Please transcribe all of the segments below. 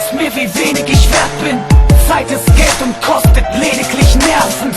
zeig's mir, wie wenig ich wert bin. Zeit ist Geld und kostet lediglich Nerven.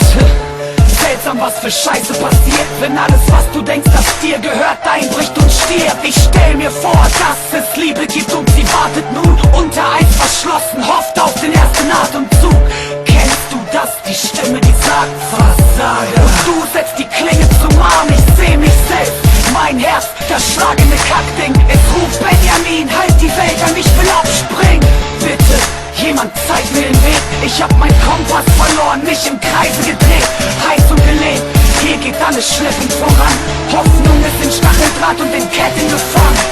Seltsam, was für Scheiße passiert, wenn alles, was du denkst, das dir gehört, einbricht und stirbt. Ich stell mir vor, dass es Liebe gibt und sie wartet nun unter Eis verschlossen, hofft auf den ersten Atemzug. Kennst du das, die Stimme, die sagt Versage? Und du setzt die Klinge zum Arm, ich seh mich selbst. Mein Herz, das schlagende Kackding. Es ruft Benjamin, halt die Welt an, ich will abspringen. Bitte, jemand zeigt mir den Weg. Ich hab mein Kompass verloren, mich im Kreise gedreht. Heiß und gelebt, hier geht alles schleppend voran. Hoffnung ist in Stacheldraht und in Ketten gefangen.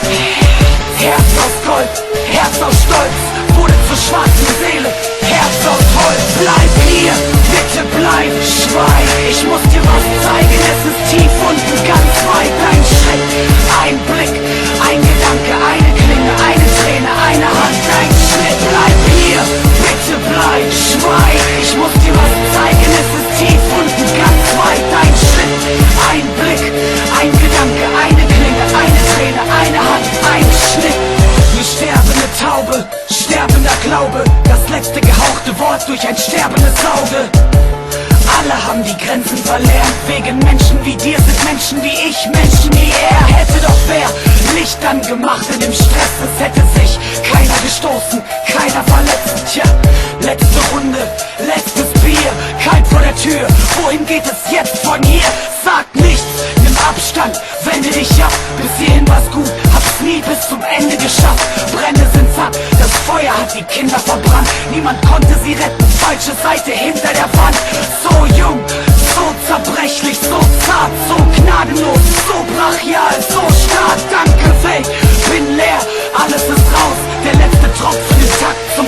Herz aus Gold, Herz aus Stolz, wurde zur schwarzen Seele, Herz aus Holz. Bleib hier, bitte bleib, schweig. Ich muss dir was zeigen, es ist tief unten, ganz weit. Ein Schritt, ein Blick, ein Gedanke, eine Klinge, eine Träne, eine Hand, ein Schnitt. Bleib hier, bitte bleib, schweig. Ich muss dir was zeigen, es ist tief unten, ganz weit. Ein Schritt, ein Blick, ein Gedanke, eine Klinge, eine Träne, eine Hand, ein Schnitt. Wie sterbende Taube, sterbender Glaube, das letzte gehauchte Wort durch ein sterbendes Auge. Alle haben die Grenzen verlernt, wegen Menschen wie dir sind Menschen wie ich, Menschen wie er. Hätte doch wer Licht angemacht in dem Stress, es hätte sich keiner gestoßen, keiner verletzt. Tja, letzte Runde, letztes Bier, kalt vor der Tür, wohin geht es jetzt von hier? Sag nichts, nimm Abstand, wende dich ab, bis hierhin war's gut, hab's nie bis zum Ende geschafft. Brände sind satt, das Feuer hat die Kinder verbrannt, niemand konnte sie retten, falsche Seite hinter der Wand. So jung, so zerbrechlich, so zart, so gnadenlos, so brachial, so stark. Danke Welt, bin leer, alles ist raus, der letzte Tropfen im Takt zum